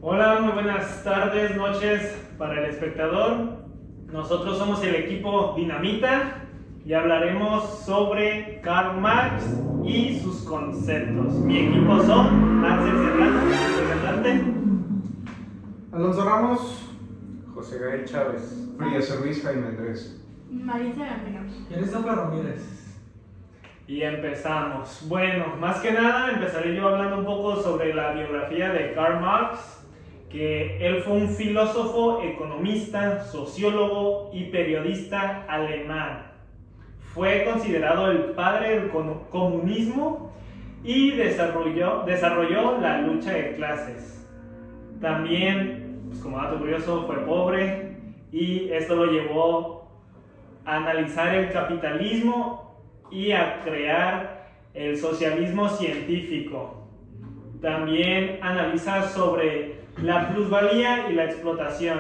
Hola, muy buenas tardes, noches para el espectador. Nosotros somos el equipo Dinamita y hablaremos sobre Karl Marx y sus conceptos. Mi equipo son Axel Serrano, representante, Alonso Ramos, José Gael Chávez. Frías Ruiz, Jaime Andrés. Marisa Gambino. Christopher Ramírez. y empezamos. Bueno, más que nada empezaré yo hablando un poco sobre la biografía de Karl Marx, que él fue un filósofo, economista, sociólogo y periodista alemán. Fue considerado el padre del comunismo y desarrolló la lucha de clases. También, pues como dato curioso, fue pobre y esto lo llevó a analizar el capitalismo y a crear el socialismo científico. También analiza sobre la plusvalía y la explotación,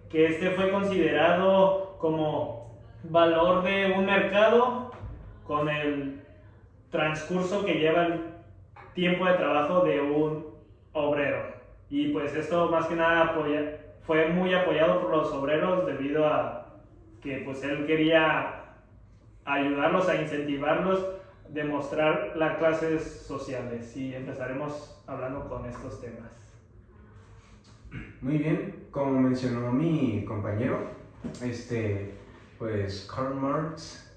que este fue considerado como valor de un mercado con el transcurso que lleva el tiempo de trabajo de un obrero. Y pues esto más que nada fue muy apoyado por los obreros debido a que pues él quería ayudarlos a incentivarlos, demostrar las clases sociales, y empezaremos hablando con estos temas. Muy bien, como mencionó mi compañero, pues Karl Marx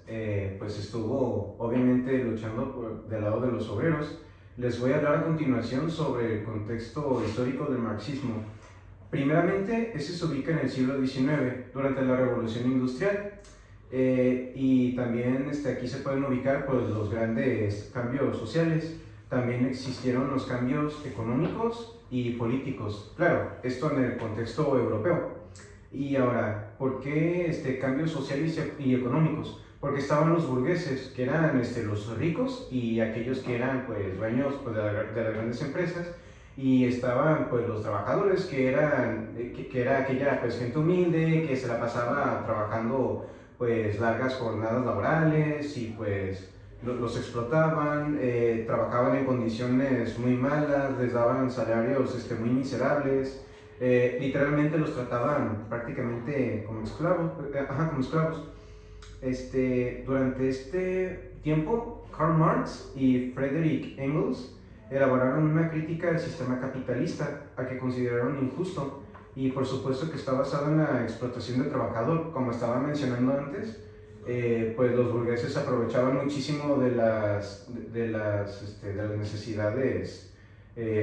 pues estuvo obviamente luchando del lado de los obreros. Les voy a hablar a continuación sobre el contexto histórico del marxismo. Primeramente, ese se ubica en el siglo XIX, durante la Revolución Industrial. Y también aquí se pueden ubicar pues, los grandes cambios sociales. También existieron los cambios económicos y políticos, claro, esto en el contexto europeo. Y ahora, ¿por qué cambios sociales y económicos? Porque estaban los burgueses, que eran los ricos, y aquellos que eran pues, dueños pues, de las grandes empresas, y estaban pues, los trabajadores, que era aquella pues, gente humilde que se la pasaba trabajando pues largas jornadas laborales y pues los explotaban, trabajaban en condiciones muy malas, les daban salarios muy miserables, literalmente los trataban prácticamente como esclavos. Durante este tiempo, Karl Marx y Friedrich Engels elaboraron una crítica al sistema capitalista, a que consideraron injusto, y por supuesto que está basado en la explotación del trabajador. Como estaba mencionando antes, pues los burgueses aprovechaban muchísimo de las necesidades,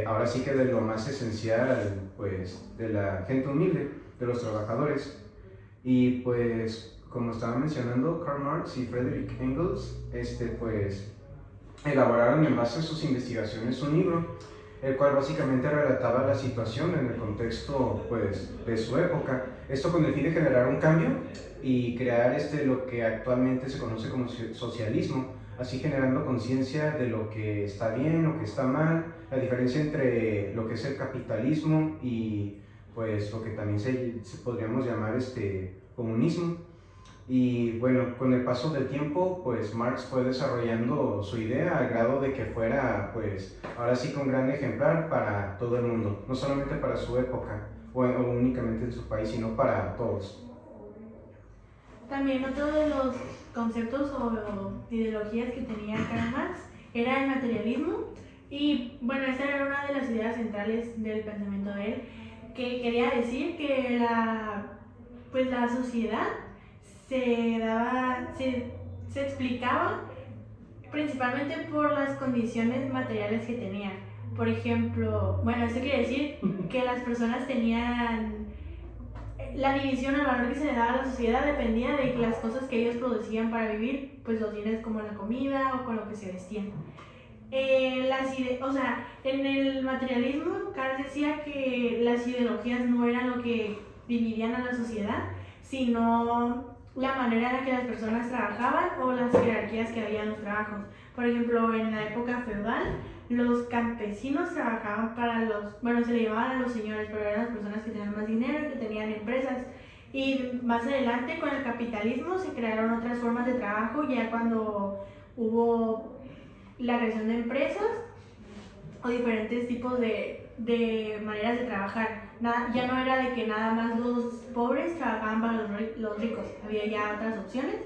ahora sí que de lo más esencial, pues de la gente humilde, de los trabajadores. Y pues como estaba mencionando, Karl Marx y Friedrich Engels pues elaboraron en base a sus investigaciones un libro, el cual básicamente relataba la situación en el contexto pues, de su época. Esto con el fin de generar un cambio y crear lo que actualmente se conoce como socialismo, así generando conciencia de lo que está bien, lo que está mal, la diferencia entre lo que es el capitalismo y pues lo que también se podríamos llamar comunismo. Y bueno, con el paso del tiempo, pues Marx fue desarrollando su idea al grado de que fuera, pues, ahora sí que un gran ejemplar para todo el mundo, no solamente para su época o únicamente en su país, sino para todos. También otro de los conceptos o ideologías que tenía Karl Marx era el materialismo, y bueno, esta era una de las ideas centrales del pensamiento de él, que quería decir que la sociedad se explicaba principalmente por las condiciones materiales que tenían. Por ejemplo, bueno, esto quiere decir que las personas tenían la división al valor que se le daba a la sociedad dependía de las cosas que ellos producían para vivir, pues los bienes como la comida o con lo que se vestían. En el materialismo, Karl decía que las ideologías no eran lo que dividían a la sociedad, sino la manera en la que las personas trabajaban o las jerarquías que había en los trabajos. Por ejemplo, en la época feudal, los campesinos trabajaban se le llamaban a los señores, pero eran las personas que tenían más dinero y que tenían empresas. Y más adelante, con el capitalismo, se crearon otras formas de trabajo, ya cuando hubo la creación de empresas o diferentes tipos de de maneras de trabajar. Ya no era de que nada más los pobres trabajaban para los ricos, había ya otras opciones.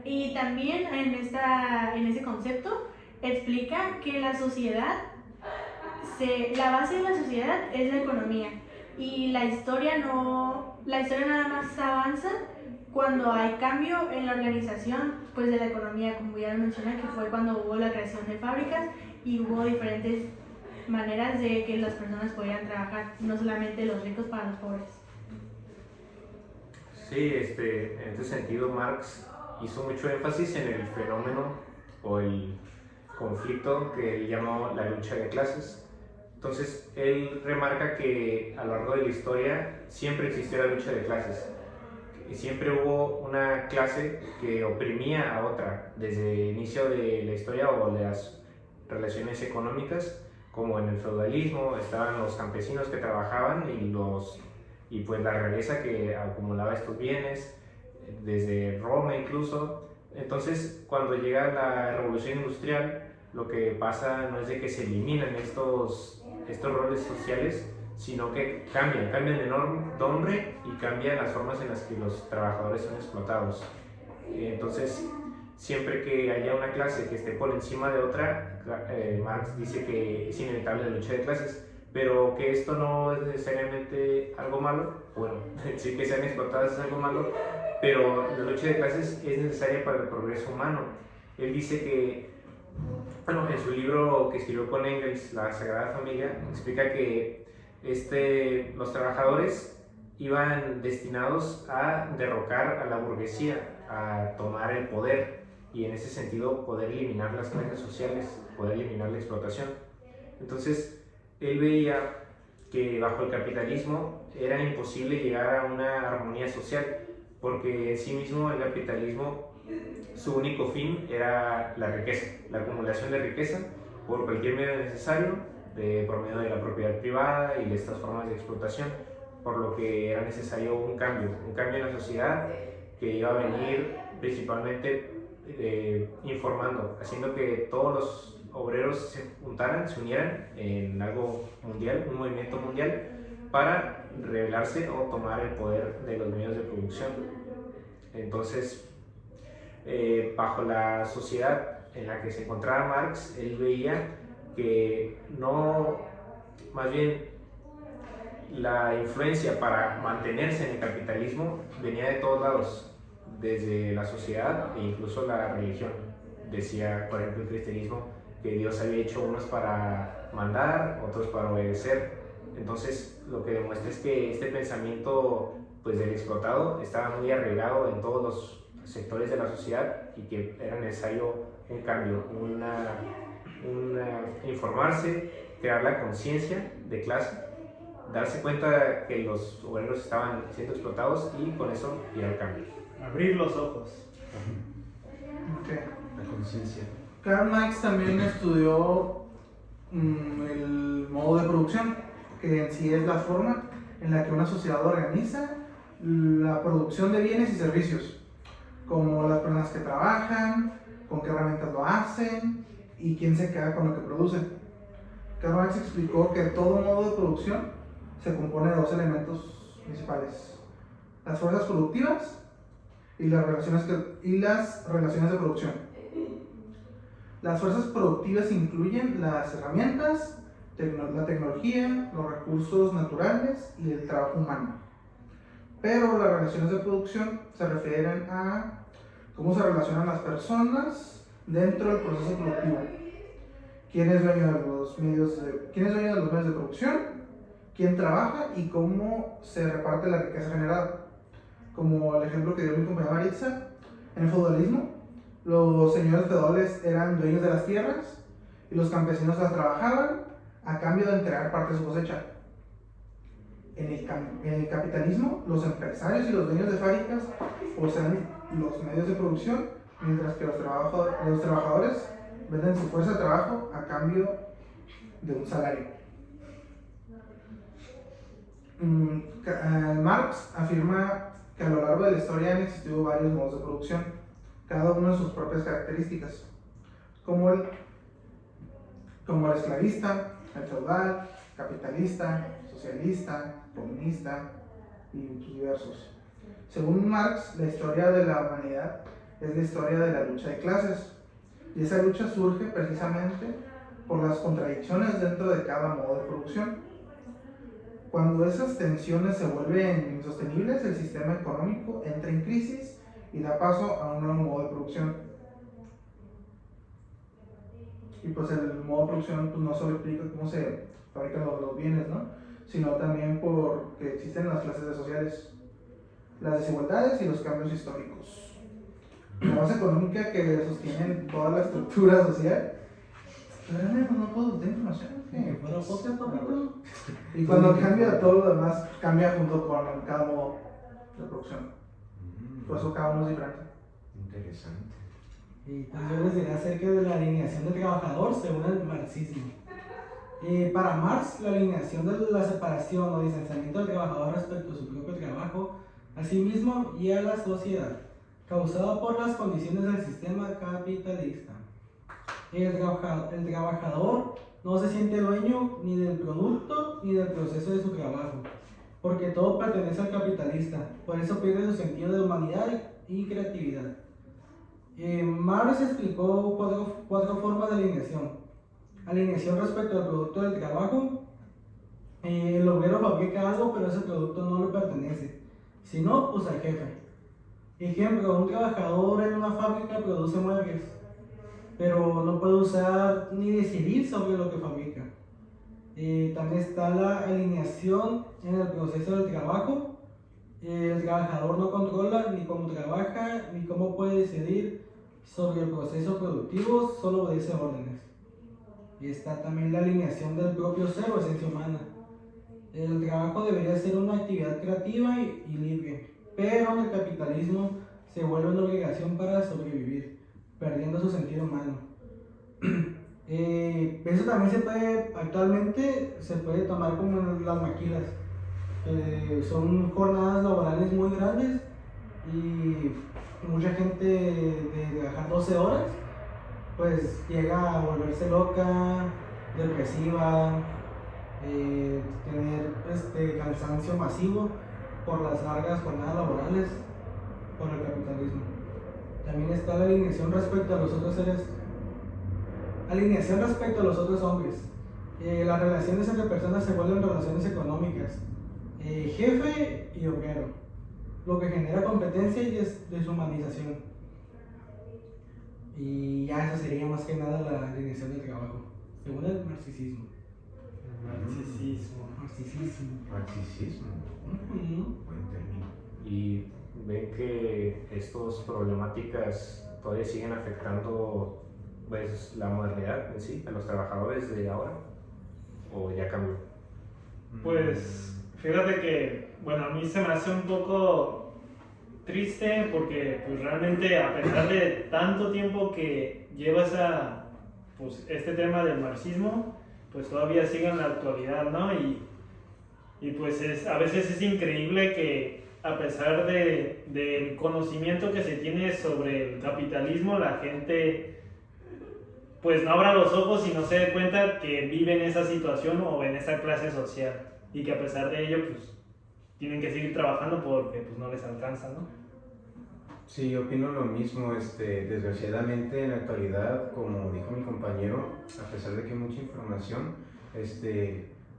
Y también en ese concepto explica que la sociedad, la base de la sociedad es la economía, y la historia nada más avanza cuando hay cambio en la organización pues de la economía, como ya lo mencioné, que fue cuando hubo la creación de fábricas y hubo diferentes maneras de que las personas podían trabajar, no solamente los ricos para los pobres. Sí, en este sentido Marx hizo mucho énfasis en el fenómeno o el conflicto que él llamó la lucha de clases. Entonces, él remarca que a lo largo de la historia siempre existió la lucha de clases. Y siempre hubo una clase que oprimía a otra, desde el inicio de la historia o de las relaciones económicas, como en el feudalismo, estaban los campesinos que trabajaban y pues la realeza que acumulaba estos bienes, desde Roma incluso. Entonces, cuando llega la revolución industrial, lo que pasa no es de que se eliminan estos roles sociales, sino que cambian de nombre y cambian las formas en las que los trabajadores son explotados. Entonces, siempre que haya una clase que esté por encima de otra, Marx dice que es inevitable la lucha de clases, pero que esto no es necesariamente algo malo. Bueno, sí que sean explotadas es algo malo, pero la lucha de clases es necesaria para el progreso humano. Él dice que, bueno, en su libro que escribió con Engels, La Sagrada Familia, explica que los trabajadores iban destinados a derrocar a la burguesía, a tomar el poder y en ese sentido poder eliminar las clases sociales, poder eliminar la explotación. Entonces, él veía que bajo el capitalismo era imposible llegar a una armonía social, porque en sí mismo el capitalismo, su único fin era la riqueza, la acumulación de riqueza por cualquier medio necesario, por medio de la propiedad privada y de estas formas de explotación, por lo que era necesario un cambio en la sociedad que iba a venir principalmente informando, haciendo que todos los obreros se juntaran, se unieran en algo mundial, un movimiento mundial, para rebelarse o tomar el poder de los medios de producción. Entonces, bajo la sociedad en la que se encontraba Marx, él veía que más bien la influencia para mantenerse en el capitalismo venía de todos lados, desde la sociedad e incluso la religión. Decía, por ejemplo, el cristianismo, que Dios había hecho unos para mandar, otros para obedecer. Entonces, lo que demuestra es que este pensamiento pues, del explotado estaba muy arraigado en todos los sectores de la sociedad y que era necesario un cambio, informarse, crear la conciencia de clase, darse cuenta que los obreros estaban siendo explotados y con eso ir al cambio. Abrir los ojos. Okay. La conciencia. Karl Marx también estudió el modo de producción, que en sí es la forma en la que una sociedad organiza la producción de bienes y servicios, como las personas que trabajan, con qué herramientas lo hacen y quién se queda con lo que produce. Karl Marx explicó que todo modo de producción se compone de dos elementos principales: las fuerzas productivas y las relaciones de producción. Las fuerzas productivas incluyen las herramientas, la tecnología, los recursos naturales y el trabajo humano. Pero las relaciones de producción se refieren a cómo se relacionan las personas dentro del proceso productivo. ¿Quién es dueño de los medios de producción? ¿Quién trabaja? Y cómo se reparte la riqueza generada. Como el ejemplo que dio mi compañera Maritza, en el feudalismo, los señores feudales eran dueños de las tierras y los campesinos las trabajaban a cambio de entregar parte de su cosecha. En el capitalismo, los empresarios y los dueños de fábricas poseen los medios de producción, mientras que los trabajadores venden su fuerza de trabajo a cambio de un salario. Marx afirma que a lo largo de la historia han existido varios modos de producción, cada uno de sus propias características, como el esclavista, el feudal, capitalista, socialista, comunista y diversos. Según Marx, la historia de la humanidad es la historia de la lucha de clases, y esa lucha surge precisamente por las contradicciones dentro de cada modo de producción. Cuando esas tensiones se vuelven insostenibles, el sistema económico entra en crisis y da paso a un nuevo modo de producción. Y pues el modo de producción pues, no solo explica cómo se fabrican los bienes, ¿no? Sino también porque existen las clases sociales, las desigualdades y los cambios históricos. La base económica que sostiene toda la estructura social. Pero no puedo tener información. Pero podcast, papito. Y cuando cambia todo lo demás, cambia junto con cada modo de producción. Por eso cada uno es diferente. Interesante. Y pues yo les diré acerca de la alineación del trabajador según el marxismo. Para Marx, la alineación de la separación o distanciamiento del trabajador respecto a su propio trabajo, a sí mismo y a la sociedad, causada por las condiciones del sistema capitalista. El trabajador no se siente dueño ni del producto ni del proceso de su trabajo, porque todo pertenece al capitalista, por eso pierde su sentido de humanidad y creatividad. Marx explicó cuatro formas de alineación. Alineación respecto al producto del trabajo. El obrero fabrica algo, pero ese producto no le pertenece, sino pues al jefe. Ejemplo, un trabajador en una fábrica produce muebles, pero no puede usar ni decidir sobre lo que fabrica. También está la alineación en el proceso del trabajo. El trabajador no controla ni cómo trabaja ni cómo puede decidir sobre el proceso productivo, solo obedece órdenes. Está también la alineación del propio ser o esencia humana. El trabajo debería ser una actividad creativa y libre, pero en el capitalismo se vuelve una obligación para sobrevivir, perdiendo su sentido humano. Eso también actualmente se puede tomar como en las maquilas. Son jornadas laborales muy grandes y mucha gente de trabajar 12 horas pues llega a volverse loca, depresiva, tener cansancio masivo por las largas jornadas laborales, por el capitalismo. También está la alineación respecto a los otros seres, alineación respecto a los otros hombres. Las relaciones entre personas se vuelven relaciones económicas, jefe y obrero, lo que genera competencia y deshumanización. Y ya eso sería más que nada la alineación del trabajo, según el marxismo. Marxismo. Marxismo. Buen término. Y ven que estas problemáticas todavía siguen afectando pues, la modernidad en sí, a los trabajadores de ahora, o ya cambió. Pues fíjate que, bueno, a mí se me hace un poco triste porque pues realmente a pesar de tanto tiempo que lleva pues, este tema del marxismo, pues todavía sigue en la actualidad, ¿no? Y pues a veces es increíble que a pesar del conocimiento que se tiene sobre el capitalismo, la gente pues no abra los ojos y no se dé cuenta que vive en esa situación o en esa clase social y que a pesar de ello pues tienen que seguir trabajando porque pues no les alcanza, ¿no? Sí, yo opino lo mismo. Desgraciadamente en la actualidad, como dijo mi compañero, a pesar de que hay mucha información,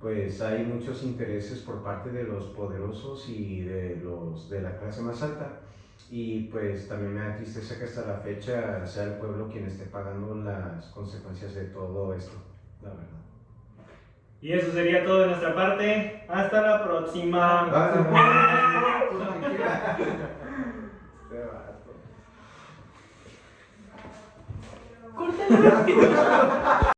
pues hay muchos intereses por parte de los poderosos y de la clase más alta. Y pues también me da tristeza que hasta la fecha sea el pueblo quien esté pagando las consecuencias de todo esto, la verdad. Y eso sería todo de nuestra parte. Hasta la próxima. Córtalo.